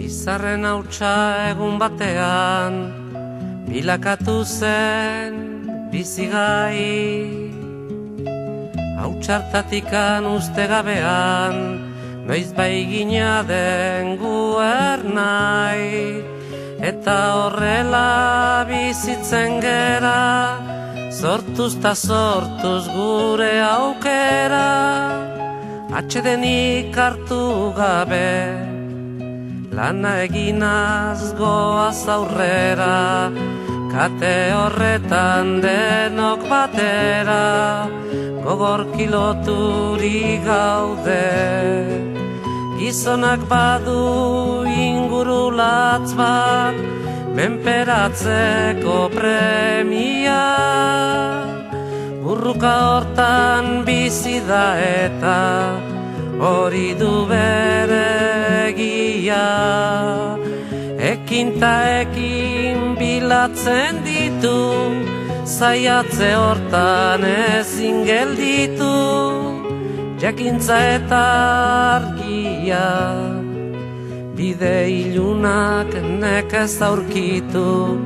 Izarren hautsa egun batean bilakatu zen bizigai. Hautsartatikan uste gabean noiz baigina den guernai. Eta horrela bizitzen gera, sortuz ta sortuz gure aukera. Atsedenik hartu gabe, lana eginaz goaz aurrera. Kate horretan denok batera, gogor kiloturi gaude. Gizonak badu inguru latz bat, menperatzeko premia. Burruka hortan bizi da eta hori du bere egia. Ekin ta ekin bilatzen ditu, zaiatze hortan ezin gelditu. Jakintza eta argia, bide ilunak nekez aurkitu.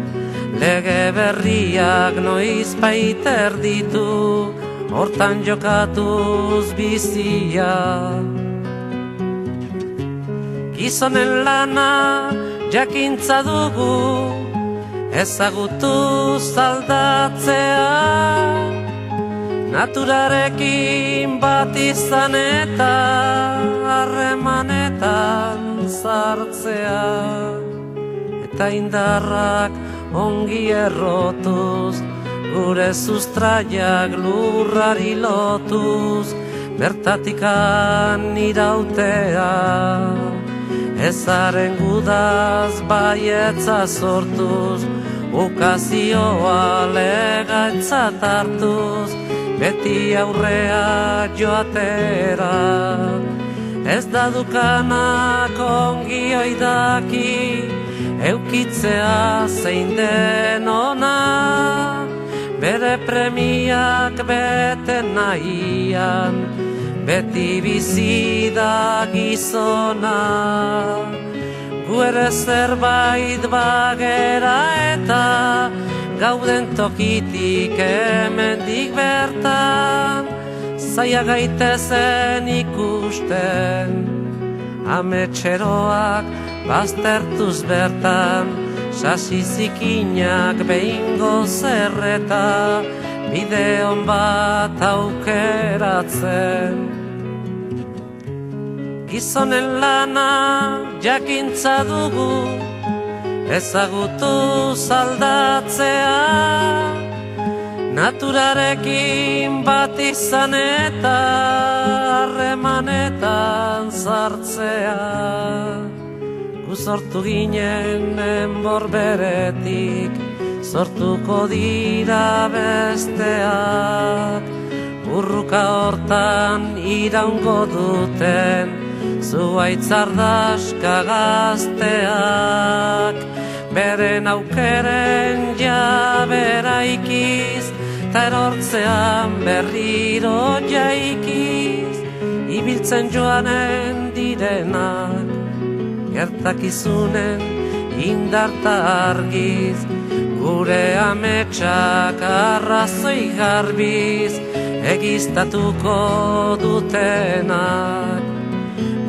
Lege berriak noiz baiter ditu, hortan jokatuz bizia. Gizonen lana jakintza dugu, ezagutuz aldatzea. Naturarekin bat izan eta harremanetan sartzea. Eta indarrak ongi errotuz, gure sustraiak lurrari lotuz, bertatikan irautea. Ezaren gudaz baietza sortuz, ukazioa legatzat hartuz, beti aurrea joatera. Ez da dukanak ongi oidaki, eukitzea zein den ona. Bere premiak bete nahian, beti bizi da gizona. Gu ere zerbait bagera eta gauden tokitik hemendik bertan. Zaila gaitezen ikusten, ametxeroak baztertuz bertan. Sasi zikinak behingo zerreta, bide hon bat aukeratzen. Gizonen lana jakintza dugu, ezagutuz aldatzea. Naturarekin bat izan eta harremanetan sartzea. Gu sortu ginen enbor beretik, sortuko dira besteak. Burruka hortan iraungo duten, zuhaitz ardaska gazteak. Beren aukeren jabera ikiz, ta erortzean berriro jaikiz. Ibiltzen joanen direnak, gertakizunen indarta argiz. Gure ametsak arrazoi garbiz, egiztatuko dutenak.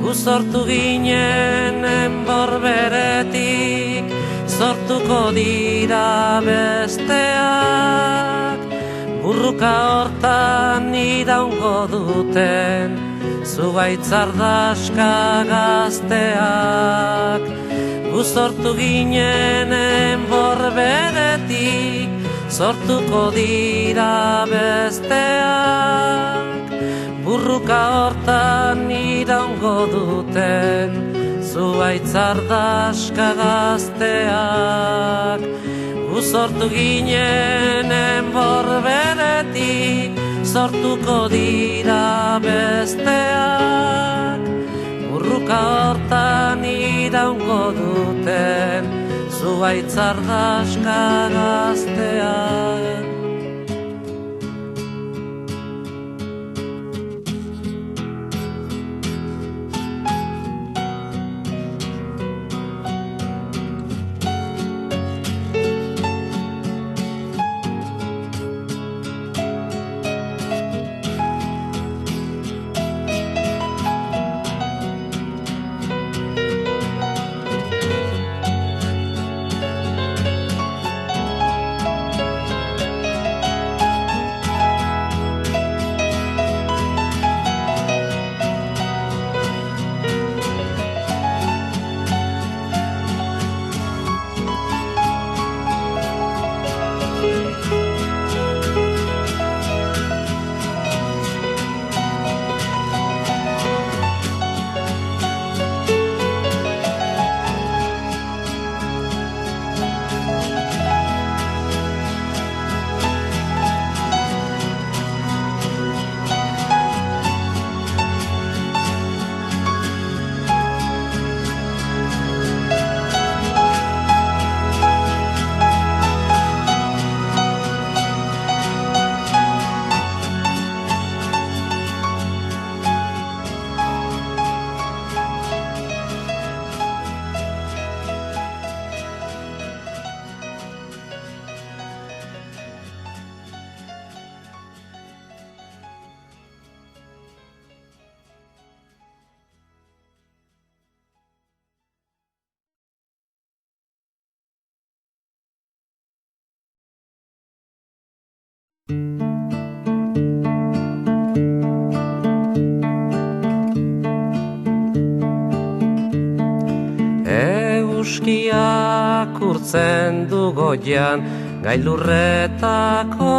Gu sortu ginen enbor beretik, sortuko dira besteak. Burruka hortan iraungo duten, zuhaitz ardaska gazteak. Gu sortu ginen enbor beretik, sortuko dira besteak. Burruka hortan iraungo duten, zuhaitz ardaska gazteak. Gu sortu ginen enbor beretik, sortuko dira besteak. Burruka hortan iraungo duten, zuhaitz ardaska gazteak. eguzkiak urtzen du goian, gailurretako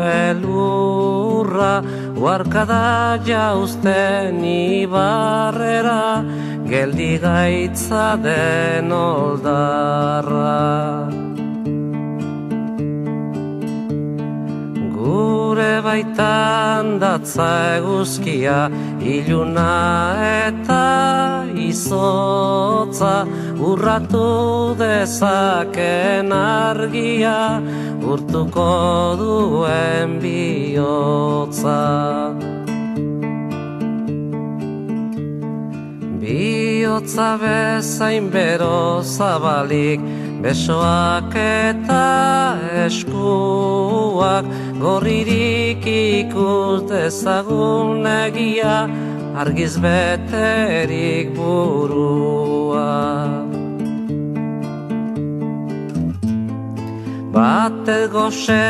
elurra, uarkada jauzten ibarrera, geldi gaitza den oldarra. Gure baitan datza eguzkia, iluna eta izotza, urratu dezaken argia, urtuko duen bihotza. Bihotza bezain bero zabalik, besoak eta eskuak, gorririk ikus dezagun egia, argiz beterik burua. Batet goxe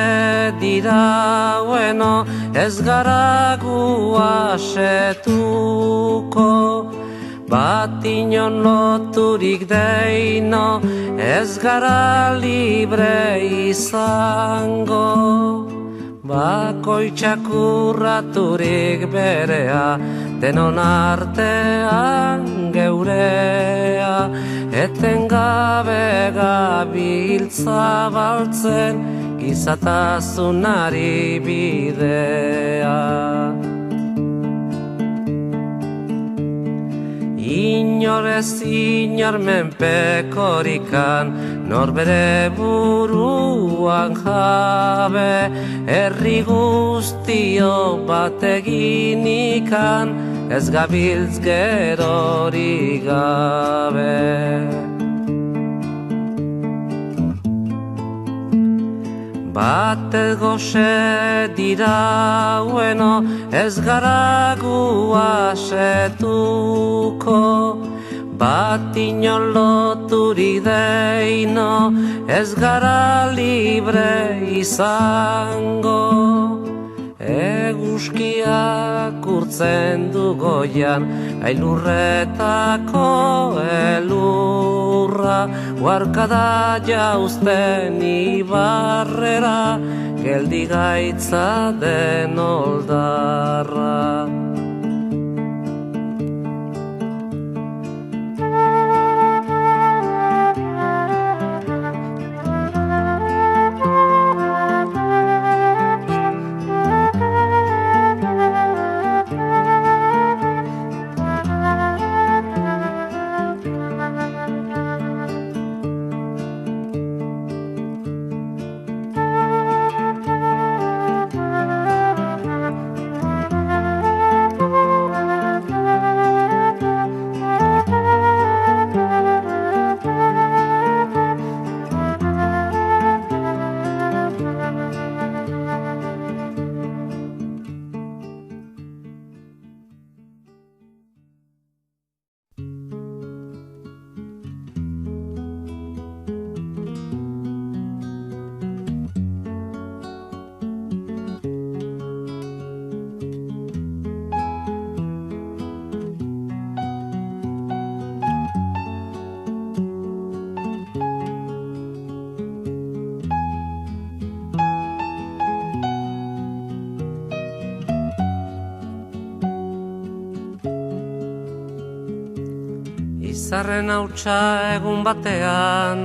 dira bueno, ez gara gu asetuko, bat inon loturik deino, ez gara libre izango. Bakoitzak urraturik berea, denon artean geurea, etengabe gabiltza baltzen, gizatasunari bidea. Inor ez inor menpekorikan, nor bere buruan jabe, herri guztio bat eginikan, ez gabiltz gerori gabe. Batet goxe dira bueno, ez gara gu asetuko, bat inon loturik deino, ez gara libre izango. Eguzkiak urtzen du goian, gailurretako elurra, uarkada jauzten ibarrera, geldi gaitza den oldarra. Izarren hautsa egun batean,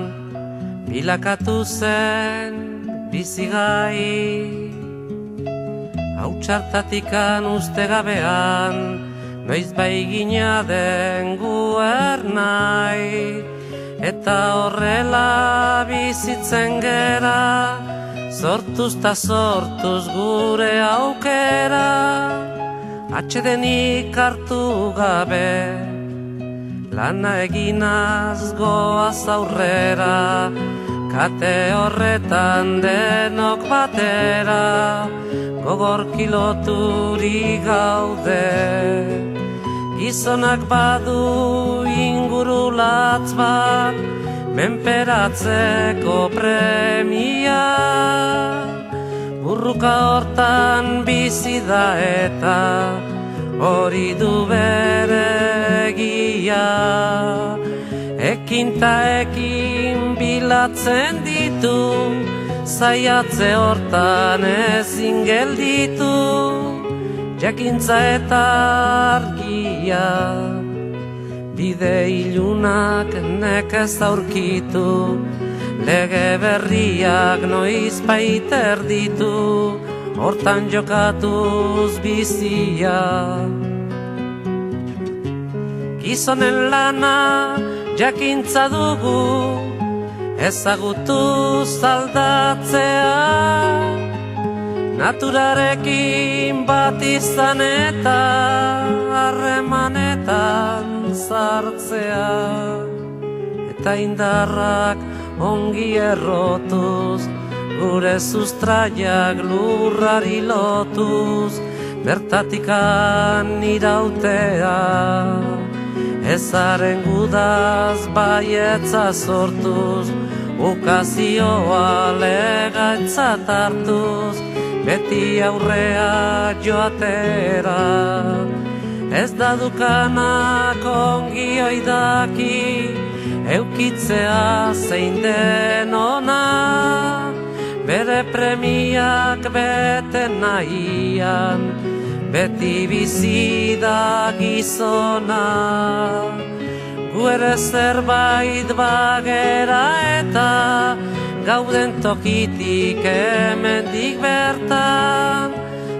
bilakatu zen bizigai. Hautsartatikan uste gabean, noiz bai gina den guernai. Eta horrela bizitzen gera, sortuz ta sortuz gure aukera. Atsedenik hartu gabe, lana eginaz goaz aurrera, kate horretan denok batera, gogor kiloturi gaude. Gizonak badu ingurulatz bat, menperatzeko premia. Burruka hortan bizi da eta hori du bere egia. ekin ta ekin bilatzen ditu, zaiatze hortan ezin gelditu, jakintza eta argia, bide ilunak nekez aurkitu, lege berriak noiz baiter ditu, hortan jokatuz bizia. Gizonen lana jakintza dugu, ezagutuz aldatzea, naturarekin bat izan eta harremanetan sartzea, eta indarrak ongi errotuz, gure sustraiak lurrari lotuz, bertatikan irautea, ezaren gudaz baietza sortuz, ukazioa legaitzat hartuz, beti aurrea joatera, ez da dukanak ongi oidaki, eukitzea zein den ona, bere premiak bete nahian, beti bizi da gizona. Gu ere zerbait bagera eta gauden tokitik hemendik bertan,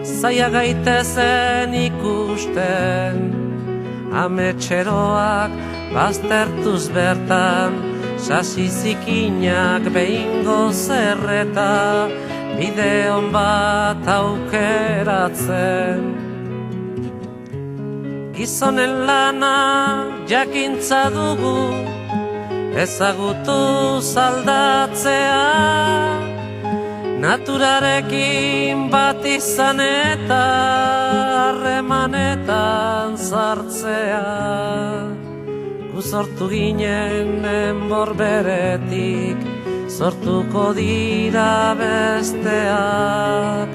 zaila gaitezen ikusten, ametxeroak baztertuz bertan, sasi zikinak behingo zerreta, bideon bat aukeratzen. Gizonen lana jakintza dugu, ezagutuz aldatzea, naturarekin bat izan eta harremanetan sartzea. Gu sortu ginen enborberetik, sortuko dira besteak,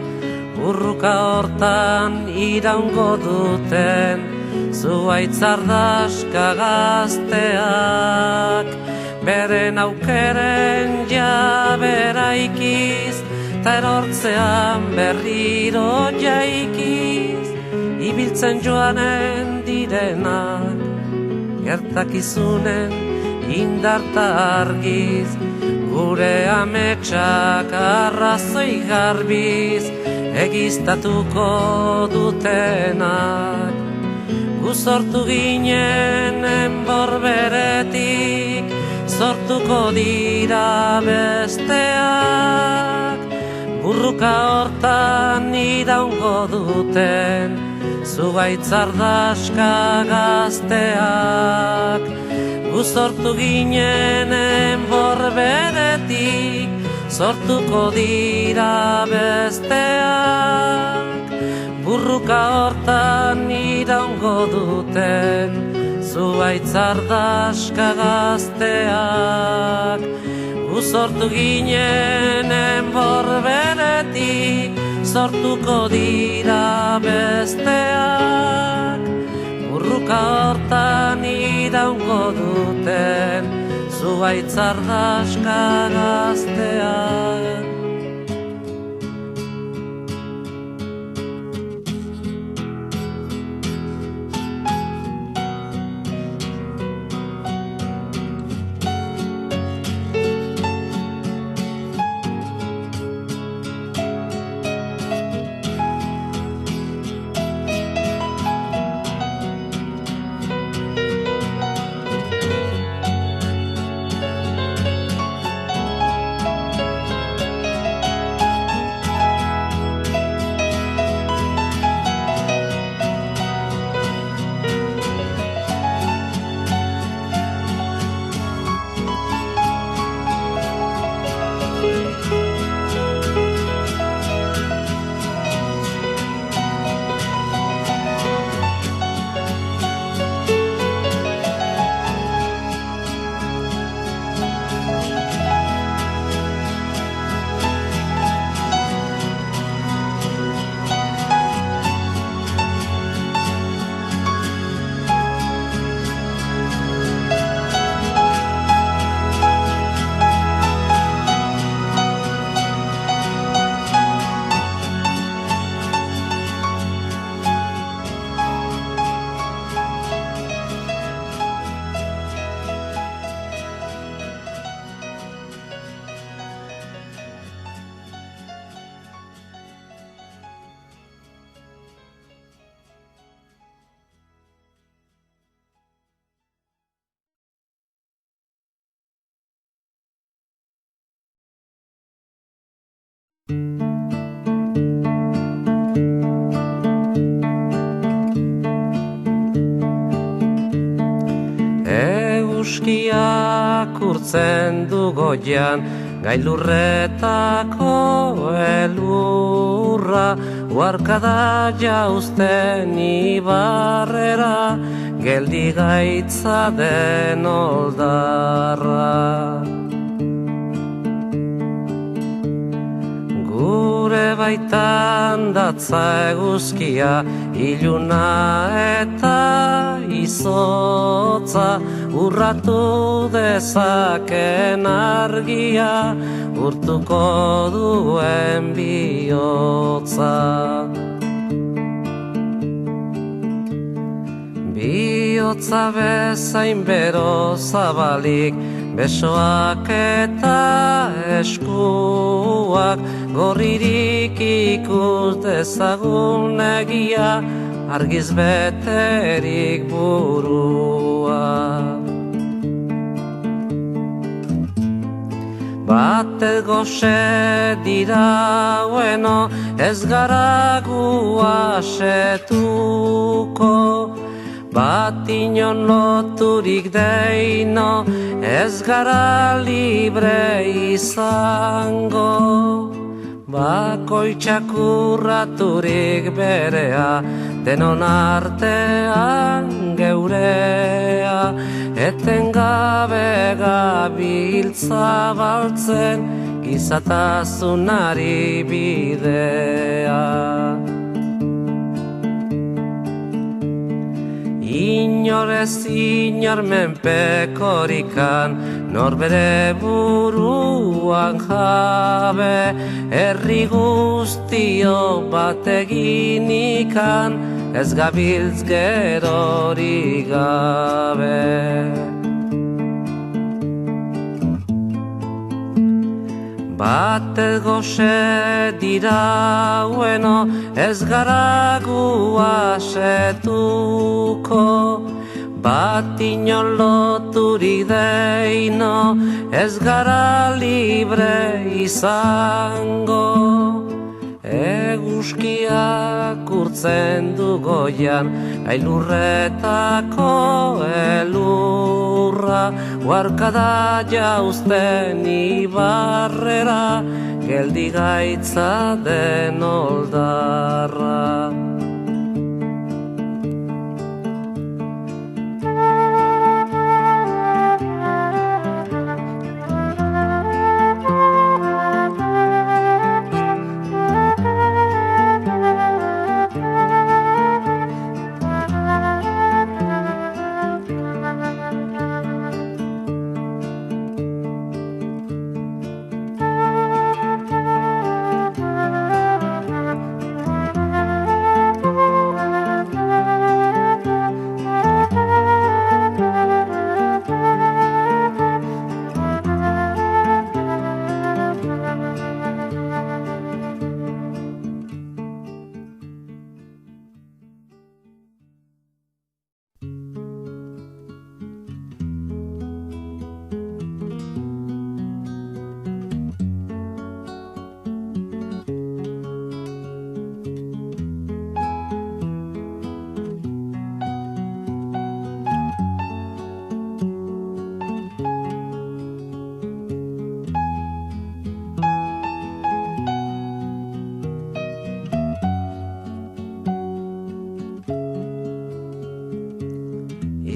urruka hortan iraungo duten, zuhaitz ardaska gazteak, beren aukeren jabera ikiz, ta erortzean berriro jaikiz, ibiltzen joanen direnak, gertakizunen indarta argiz, gure ametsak arrazoi garbiz, egiztatuko dutenak. Gu sortu ginen enborberetik, sortuko dira besteak, burruka hortan iraungo duten, zuhaitz ardaska gazteak. Gu sortu ginen enborberetik, sortuko dira besteak, burruka hortan iraungo duten, zuhaitz ardaska gazteak. Gu sortu ginen enborberetik, sortuko dira besteak, burruka hortan iraungo duten, zuhaitz ardaska gazteak. Eguzkiak urtzen du goian, gailurretako elurra, uarkada jauzten ibarrera, geldi gaitza den oldarra. Gure baitan datza eguzkia, iluna eta izotza, urratu dezaken argia, urtuko duen bihotza. Bihotza bezain bero zabalik, besoak eta eskuak, gorririk ikus dezagun egia, argiz beterik burua. Batez goxe dira bueno, ez gara gu asetuko, bat inon loturik deino, ez gara libre izango. Bakoitzak urraturik berea, denon artean geurea, etengabe gabiltza baltzen, gizatasunari bidea. Inor ez inor menpekorikan, norbere buruan jabe, herri guztio bat eginikan, ez gabiltz gerorik gabe. Batez goxe dira bueno, ez gara gu asetuko, bat inon loturik deino, ez gara libre izango. Eguzkiak urtzen du goian, gailurretako elurra, uarkada jauzten ibarrera, geldi gaitza den oldarra.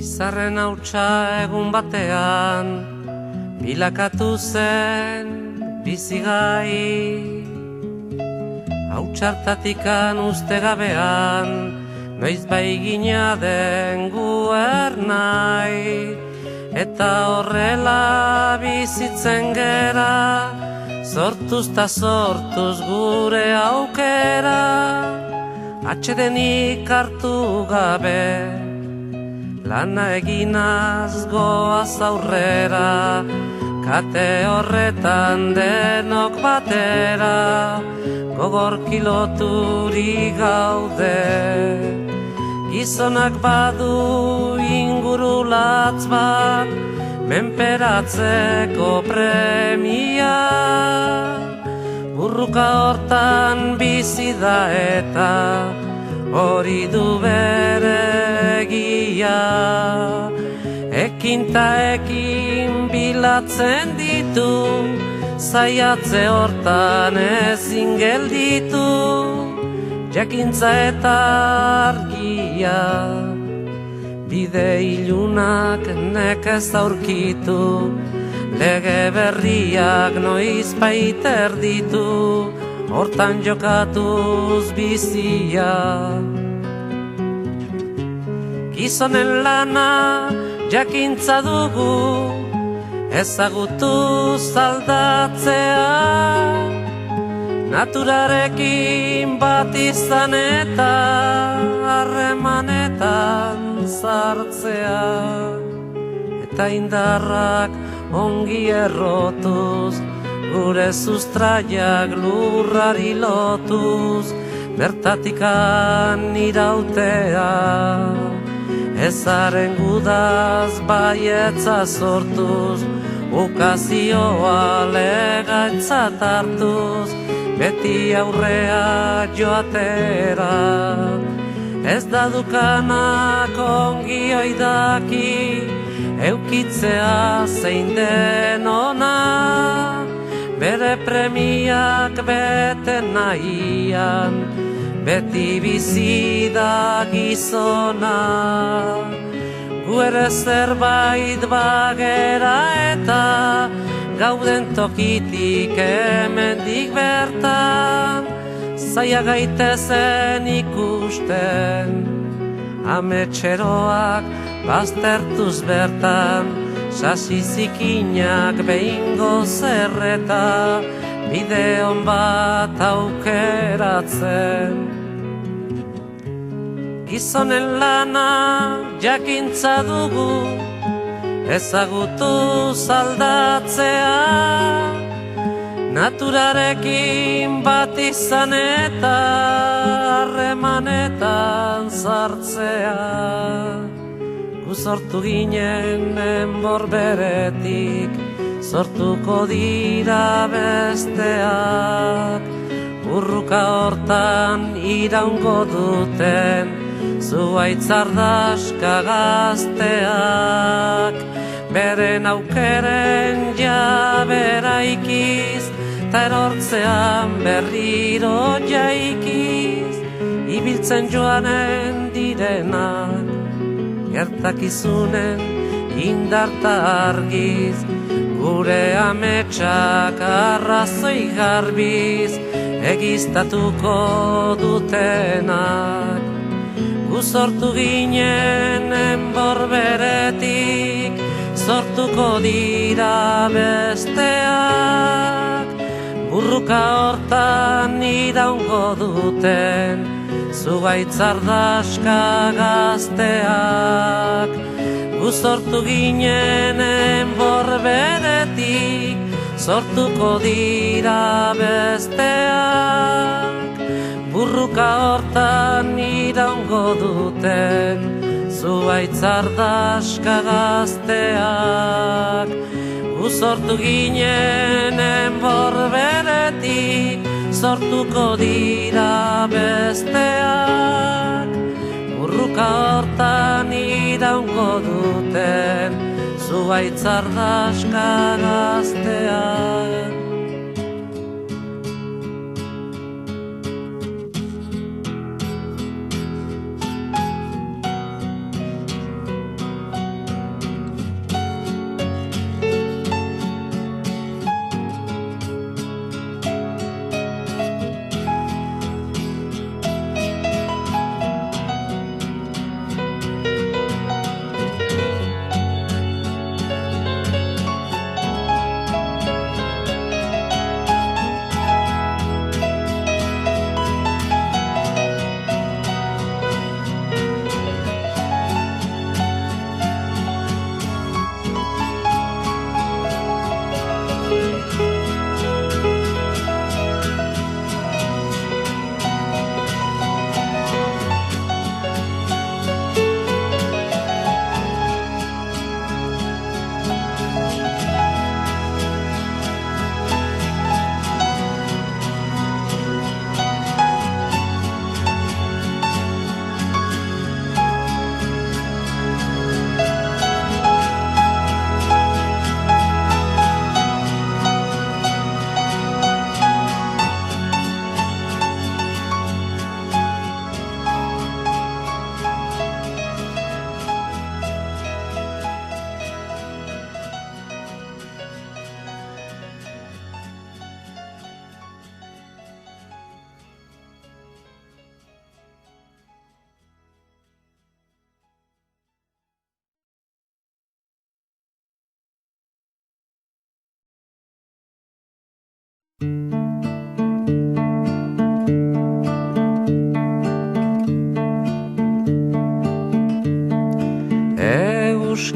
Izarren hautsa egun batean, bilakatu zen bizigai. Hautsartatikan uste gabean, noiz baigina den guernai. Eta horrela bizitzen gera, sortuz ta sortuz gure aukera, atsedenik hartu gabe, lana eginaz goaz aurrera, kate horretan denok batera, gogor kiloturi gaude. Gizonak badu inguru latz bat, menperatzeko premia, burruka hortan bizi da eta hori du bere egia. ekin bilatzen ditu, zaiatze hortan ezin gelditu, jakintza eta argia, bide ilunak nekez aurkitu, lege berriak noiz baiter ditu, hortan jokatuz bizia. Gizonen lana jakintza dugu, ezagutuz aldatzea, naturarekin bat izan eta harremanetan sartzea, eta indarrak ongi errotuz, gure sustraiak lurrari lotuz, bertatikan irautea, ezaren gudaz baietza sortuz, ukazioa legaitzat hartuz, beti aurrea joatera. Ez da dukanak ongi oidaki, eukitzea zein den ona, bere premiak bete nahian, beti bizi da gizona. Gu ere zerbait bagera eta gauden tokitik hemendik bertan, zaila gaitezen ikusten, ametxeroak baztertuz bertan, sasi zikinak behingo zerreta, bide on bat aukeratzen. Gizonen lana jakintza dugu, ezagutuz aldatzea, naturarekin bat izan eta harremanetan sartzea. Gu sortu ginen enbor beretik, sortuko dira besteak, burruka hortan iraungo duten, zuhaitz ardaska gazteak, beren aukeren jabera ikiz, ta erortzean berriro jaikiz, ibiltzen joanen direnak, gertakizunen indarta argiz, gure ametsak arrazoi garbiz, egiztatuko dutenak. Gu sortu ginen enbor beretik, sortuko dira besteak, burruka hortan iraungo duten, zugaitz ardaska gazteak. Gu sortu ginen enbor beretik, sortuko dira besteak, burruka hortan iraungo duten, zuhaitz ardaska gazteak. Gu sortu ginen enbor beretik, sortuko dira besteak, burruka hortan iraungo duten, zuhaitz ardaska gazteak.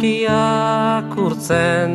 irakurtzen